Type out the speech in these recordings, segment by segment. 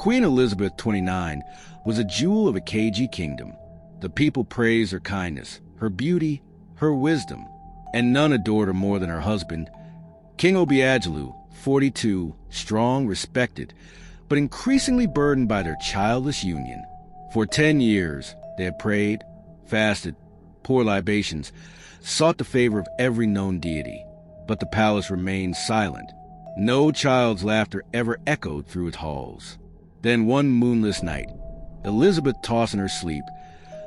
Queen Elizabeth 29 was a jewel of Ikeji Kingdom. The people praised her kindness, her beauty, her wisdom, and none adored her more than her husband, King Obiagelu, 42, strong, respected, but increasingly burdened by their childless union. For 10 years, they had prayed, fasted, poured libations, sought the favor of every known deity, but the palace remained silent. No child's laughter ever echoed through its halls. Then one moonless night, Elizabeth, tossed in her sleep,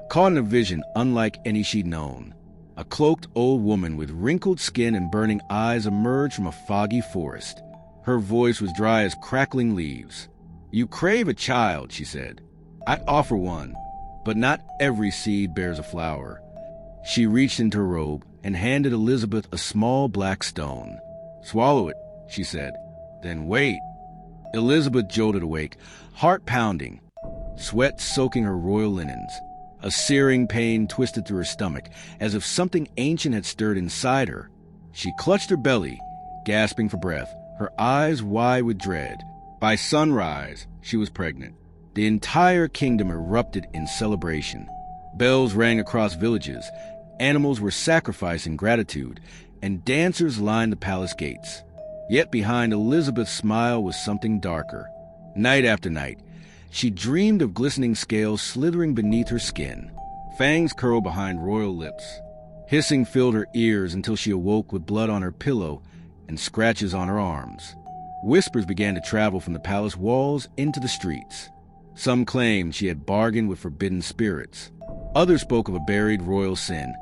caught in a vision unlike any she'd known. A cloaked old woman with wrinkled skin and burning eyes emerged from a foggy forest. Her voice was dry as crackling leaves. "You crave a child," she said. "I'd offer one, but not every seed bears a flower." She reached into her robe and handed Elizabeth a small black stone. "Swallow it," she said. "Then wait." Elizabeth jolted awake, heart pounding, sweat soaking her royal linens. A searing pain twisted through her stomach, as if something ancient had stirred inside her. She clutched her belly, gasping for breath, her eyes wide with dread. By sunrise, she was pregnant. The entire kingdom erupted in celebration. Bells rang across villages, animals were sacrificed in gratitude, and dancers lined the palace gates. Yet behind Elizabeth's smile was something darker. Night after night, she dreamed of glistening scales slithering beneath her skin. Fangs curled behind royal lips. Hissing filled her ears until she awoke with blood on her pillow and scratches on her arms. Whispers began to travel from the palace walls into the streets. Some claimed she had bargained with forbidden spirits. Others spoke of a buried royal sin,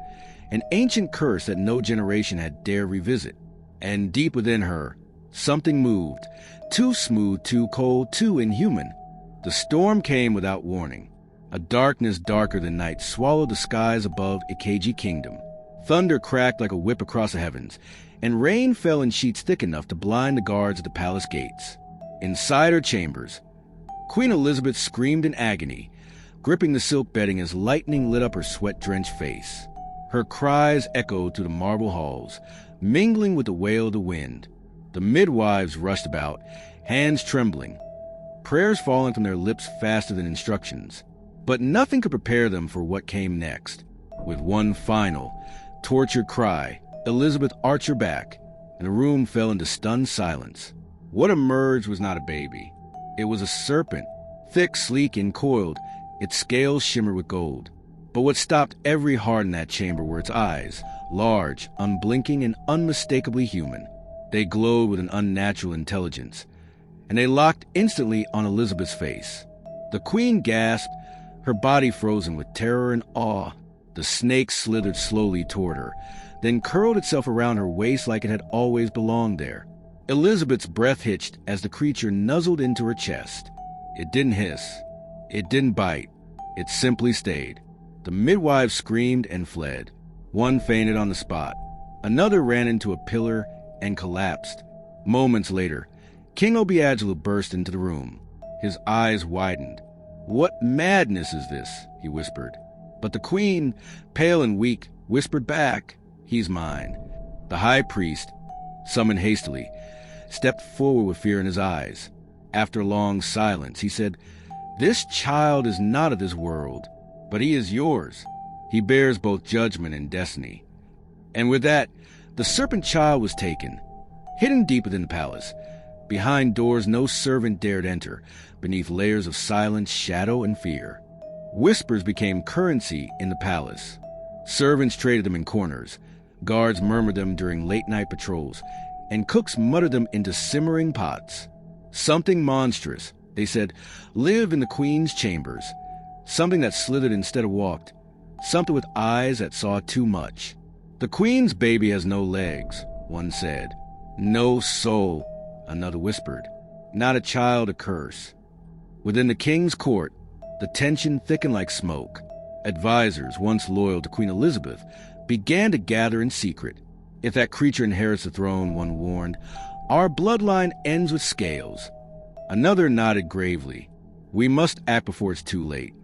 an ancient curse that no generation had dared revisit. And deep within her, something moved, too smooth, too cold, too inhuman. The storm came without warning. A darkness darker than night swallowed the skies above Ikeji Kingdom. Thunder cracked like a whip across the heavens, and rain fell in sheets thick enough to blind the guards at the palace gates. Inside her chambers, Queen Elizabeth screamed in agony, gripping the silk bedding as lightning lit up her sweat-drenched face. Her cries echoed through the marble halls, mingling with the wail of the wind. The midwives rushed about, hands trembling, prayers falling from their lips faster than instructions. But nothing could prepare them for what came next. With one final, tortured cry, Elizabeth arched her back, and the room fell into stunned silence. What emerged was not a baby. It was a serpent, thick, sleek, and coiled, its scales shimmered with gold. But what stopped every heart in that chamber were its eyes, large, unblinking, and unmistakably human. They glowed with an unnatural intelligence, and they locked instantly on Elizabeth's face. The queen gasped, her body frozen with terror and awe. The snake slithered slowly toward her, then curled itself around her waist like it had always belonged there. Elizabeth's breath hitched as the creature nuzzled into her chest. It didn't hiss. It didn't bite. It simply stayed. The midwives screamed and fled. One fainted on the spot. Another ran into a pillar and collapsed. Moments later, King Obiagelu burst into the room. His eyes widened. "What madness is this?" he whispered. But the queen, pale and weak, whispered back, "He's mine." The high priest, summoned hastily, stepped forward with fear in his eyes. After a long silence, he said, "This child is not of this world, but he is yours. He bears both judgment and destiny." And with that, the serpent child was taken, hidden deep within the palace, behind doors no servant dared enter, beneath layers of silence, shadow, and fear. Whispers became currency in the palace. Servants traded them in corners, guards murmured them during late-night patrols, and cooks muttered them into simmering pots. Something monstrous, they said, lived in the queen's chambers. Something that slithered instead of walked. Something with eyes that saw too much. "The queen's baby has no legs," one said. "No soul," another whispered. "Not a child, a curse." Within the king's court, the tension thickened like smoke. Advisors, once loyal to Queen Elizabeth, began to gather in secret. "If that creature inherits the throne," one warned, "our bloodline ends with scales." Another nodded gravely. "We must act before it's too late."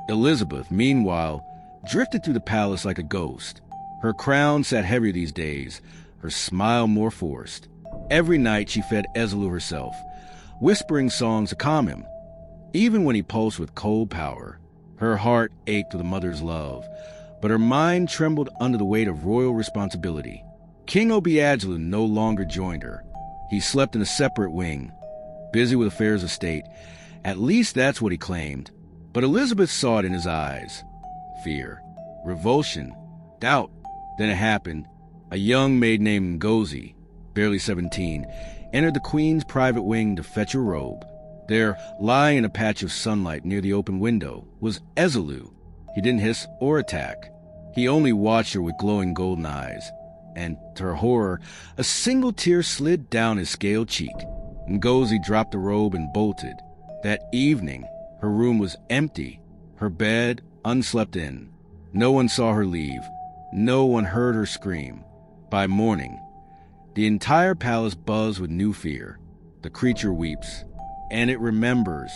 Elizabeth, meanwhile, drifted through the palace like a ghost. Her crown sat heavier these days, her smile more forced. Every night she fed Ezelu herself, whispering songs to calm him. Even when he pulsed with cold power, her heart ached with a mother's love, but her mind trembled under the weight of royal responsibility. King Obiagelu no longer joined her. He slept in a separate wing, busy with affairs of state. At least that's what he claimed. But Elizabeth saw it in his eyes. Fear, revulsion, doubt. Then it happened. A young maid named Ngozi, barely 17, entered the queen's private wing to fetch a robe. There, lying in a patch of sunlight near the open window, was Ezelu. He didn't hiss or attack. He only watched her with glowing golden eyes. And, to her horror, a single tear slid down his scaled cheek. Ngozi dropped the robe and bolted. That evening, her room was empty, her bed unslept in. No one saw her leave. No one heard her scream. By morning, the entire palace buzzed with new fear. The creature weeps, and it remembers.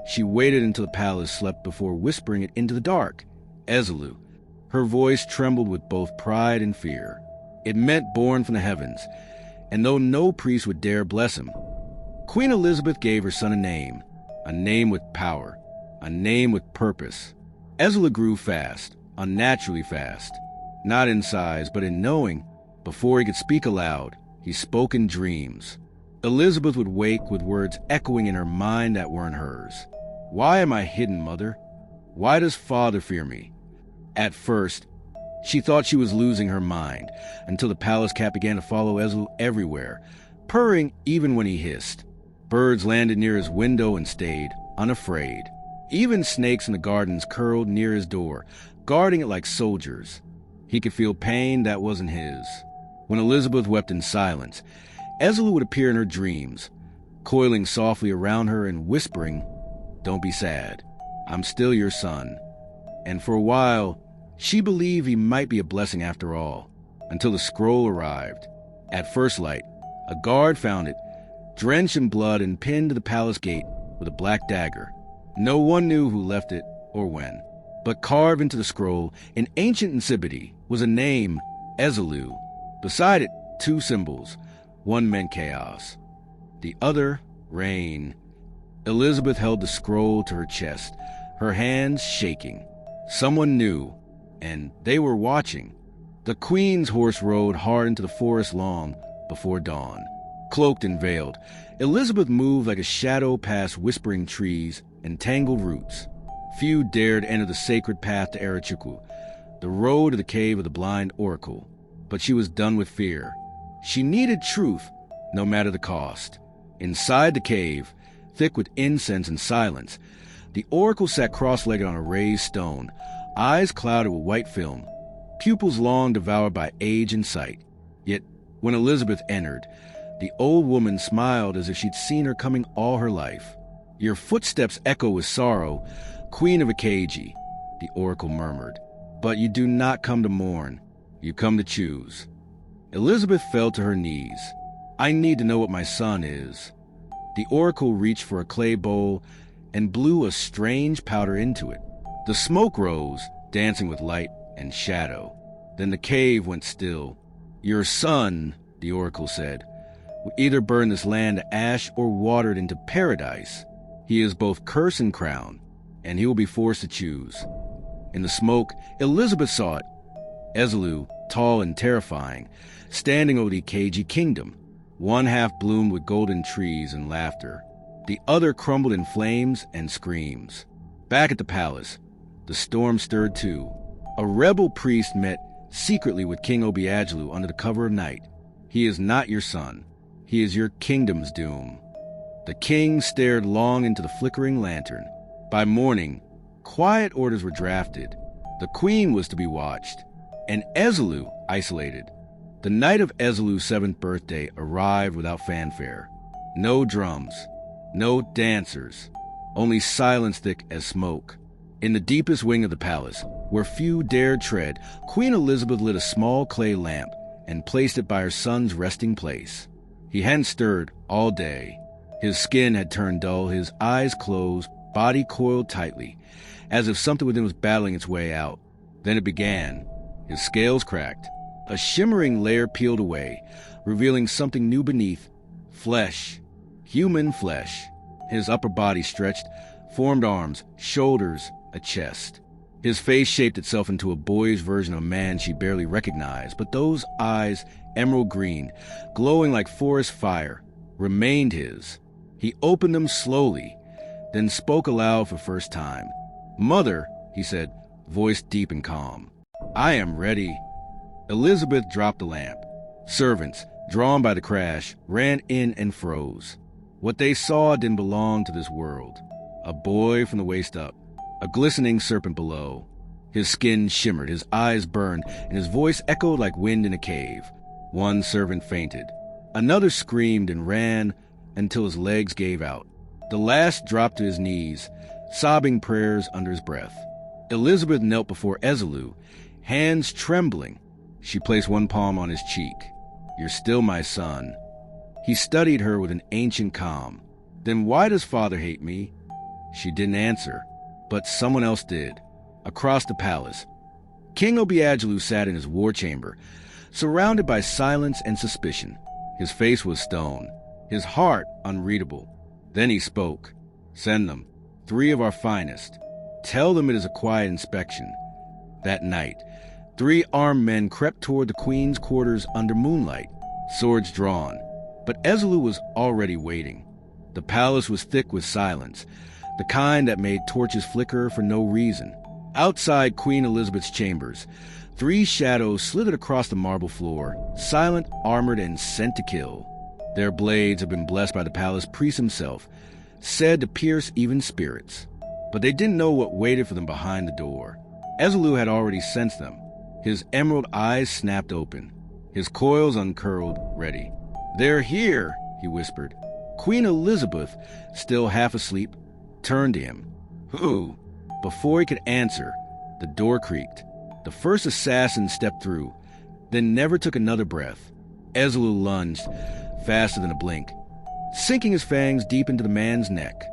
She waited until the palace slept before whispering it into the dark. Ezelu. Her voice trembled with both pride and fear. It meant born from the heavens, and though no priest would dare bless him, Queen Elizabeth gave her son a name with power, a name with purpose. Ezelu grew fast, unnaturally fast, not in size, but in knowing. Before he could speak aloud, he spoke in dreams. Elizabeth would wake with words echoing in her mind that weren't hers. Why am I hidden, mother? Why does father fear me? At first, she thought she was losing her mind, until the palace cat began to follow Ezelu everywhere, purring even when he hissed. Birds landed near his window and stayed, unafraid. Even snakes in the gardens curled near his door, guarding it like soldiers. He could feel pain that wasn't his. When Elizabeth wept in silence, Ezelu would appear in her dreams, coiling softly around her and whispering, "Don't be sad. I'm still your son." And for a while, she believed he might be a blessing after all, until the scroll arrived. At first light, a guard found it, drenched in blood and pinned to the palace gate with a black dagger. No one knew who left it or when. But carved into the scroll, in ancient insipidity, was a name, Ezelu. Beside it, two symbols. One meant chaos, the other, rain. Elizabeth held the scroll to her chest, her hands shaking. Someone knew, and they were watching. The queen's horse rode hard into the forest long before dawn. Cloaked and veiled, Elizabeth moved like a shadow past whispering trees and tangled roots. Few dared enter the sacred path to Arachuku, the road to the cave of the blind oracle. But she was done with fear. She needed truth, no matter the cost. Inside the cave, thick with incense and silence, the oracle sat cross-legged on a raised stone, eyes clouded with white film, pupils long devoured by age and sight. Yet, when Elizabeth entered, the old woman smiled as if she'd seen her coming all her life. "Your footsteps echo with sorrow, Queen of Ikeji," the oracle murmured. "But you do not come to mourn. You come to choose." Elizabeth fell to her knees. "I need to know what my son is." The oracle reached for a clay bowl and blew a strange powder into it. The smoke rose, dancing with light and shadow. Then the cave went still. "Your son," the oracle said, "will either burn this land to ash or water it into paradise. He is both curse and crown, and he will be forced to choose." In the smoke, Elizabeth saw it. Ezelu, tall and terrifying, standing over the Ikeji Kingdom. One half bloomed with golden trees and laughter. The other crumbled in flames and screams. Back at the palace, the storm stirred too. A rebel priest met secretly with King Obiagelu under the cover of night. "He is not your son. He is your kingdom's doom." The king stared long into the flickering lantern. By morning, quiet orders were drafted. The queen was to be watched, and Ezelu isolated. The night of Ezelu's 7th birthday arrived without fanfare. No drums, no dancers, only silence thick as smoke. In the deepest wing of the palace, where few dared tread, Queen Elizabeth lit a small clay lamp and placed it by her son's resting place. He hadn't stirred all day. His skin had turned dull, his eyes closed, body coiled tightly, as if something within was battling its way out. Then it began. His scales cracked. A shimmering layer peeled away, revealing something new beneath. Flesh. Human flesh. His upper body stretched, formed arms, shoulders, a chest. His face shaped itself into a boyish version of a man she barely recognized, but those eyes, emerald green, glowing like forest fire, remained his. He opened them slowly, then spoke aloud for the first time. "Mother," he said, voice deep and calm, "I am ready." Elizabeth dropped the lamp. Servants, drawn by the crash, ran in and froze. What they saw didn't belong to this world. A boy from the waist up, a glistening serpent below. His skin shimmered, his eyes burned, and his voice echoed like wind in a cave. One servant fainted. Another screamed and ran until his legs gave out. The last dropped to his knees, sobbing prayers under his breath. Elizabeth knelt before Ezelu, hands trembling. She placed one palm on his cheek. "You're still my son." He studied her with an ancient calm. "Then why does father hate me?" She didn't answer, but someone else did. Across the palace, King Obiagelu sat in his war chamber, surrounded by silence and suspicion. His face was stone, his heart unreadable. Then he spoke. "Send them, 3 of our finest. Tell them it is a quiet inspection." That night, 3 armed men crept toward the queen's quarters under moonlight, swords drawn. But Ezelu was already waiting. The palace was thick with silence, the kind that made torches flicker for no reason. Outside Queen Elizabeth's chambers, 3 shadows slithered across the marble floor, silent, armored, and sent to kill. Their blades had been blessed by the palace priest himself, said to pierce even spirits. But they didn't know what waited for them behind the door. Ezelu had already sensed them. His emerald eyes snapped open, his coils uncurled, ready. "They're here," he whispered. Queen Elizabeth, still half asleep, turned to him. "Who?" Before he could answer, the door creaked. The first assassin stepped through, then never took another breath. Ezelu lunged, faster than a blink, sinking his fangs deep into the man's neck.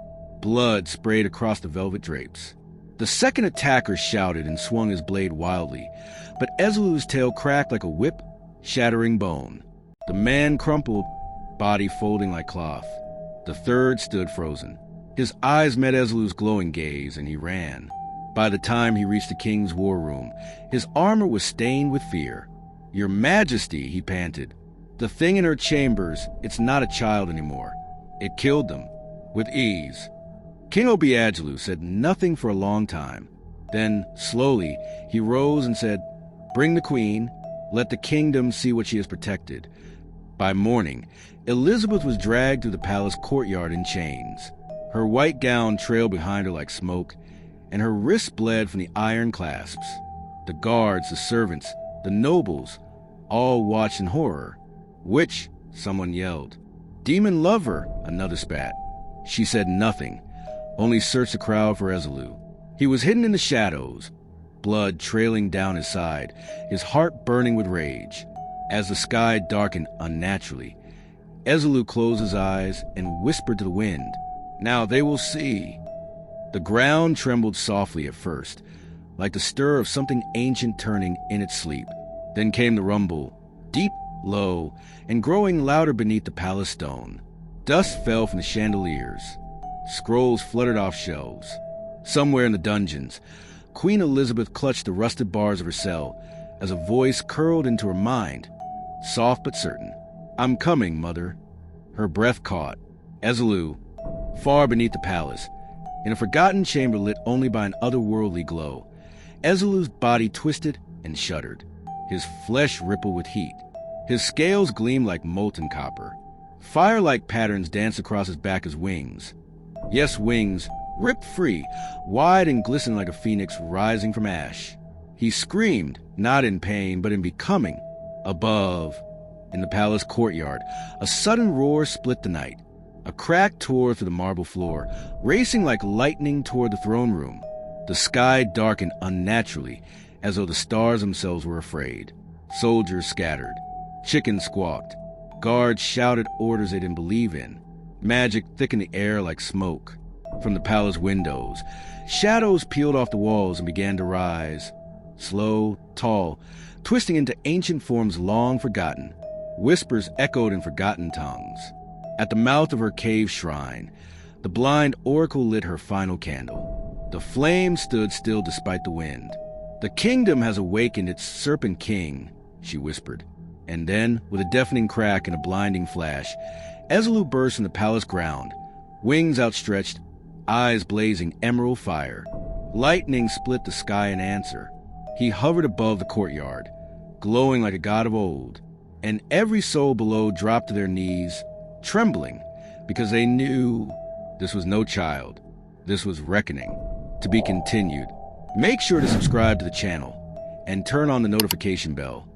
Blood sprayed across the velvet drapes. The second attacker shouted and swung his blade wildly, but Ezelu's tail cracked like a whip, shattering bone. The man crumpled, body folding like cloth. The third stood frozen. His eyes met Ezelu's glowing gaze, and he ran. By the time he reached the king's war room, his armor was stained with fear. "Your Majesty," he panted. "The thing in her chambers, it's not a child anymore. It killed them, with ease." King Obiagelu said nothing for a long time. Then, slowly, he rose and said, "Bring the queen. Let the kingdom see what she has protected." By morning, Elizabeth was dragged through the palace courtyard in chains. Her white gown trailed behind her like smoke, and her wrists bled from the iron clasps. The guards, the servants, the nobles, all watched in horror. "Witch," someone yelled. "Demon lover," another spat. She said nothing, only searched the crowd for Ezelu. He was hidden in the shadows, blood trailing down his side, his heart burning with rage. As the sky darkened unnaturally, Ezelu closed his eyes and whispered to the wind, "Now they will see." The ground trembled softly at first, like the stir of something ancient turning in its sleep. Then came the rumble, deep, low, and growing louder beneath the palace stone. Dust fell from the chandeliers. Scrolls fluttered off shelves. Somewhere in the dungeons, Queen Elizabeth clutched the rusted bars of her cell as a voice curled into her mind, soft but certain. "I'm coming, mother." Her breath caught. Ezelu, far beneath the palace, in a forgotten chamber lit only by an otherworldly glow. Ezelu's body twisted and shuddered. His flesh rippled with heat. His scales gleamed like molten copper. Fire-like patterns danced across his back as wings. Yes, wings, ripped free, wide and glistening like a phoenix rising from ash. He screamed, not in pain, but in becoming. Above, in the palace courtyard, a sudden roar split the night. A crack tore through the marble floor, racing like lightning toward the throne room. The sky darkened unnaturally, as though the stars themselves were afraid. Soldiers scattered. Chickens squawked. Guards shouted orders they didn't believe in. Magic thickened the air like smoke. From the palace windows, shadows peeled off the walls and began to rise. Slow, tall, twisting into ancient forms long forgotten. Whispers echoed in forgotten tongues. At the mouth of her cave shrine, The blind oracle lit her final candle. The flame stood still despite the wind. "The kingdom has awakened its serpent king," she whispered. And then, with a deafening crack and a blinding flash, Ezelu burst from the palace ground, wings outstretched, eyes blazing emerald fire. Lightning split the sky in answer. He hovered above the courtyard, glowing like a god of old, and every soul below dropped to their knees, trembling, because they knew this was no child. This was reckoning. To be continued. Make sure to subscribe to the channel and turn on the notification bell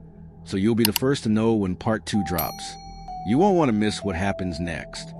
so you'll be the first to know when part 2 drops. You won't want to miss what happens next.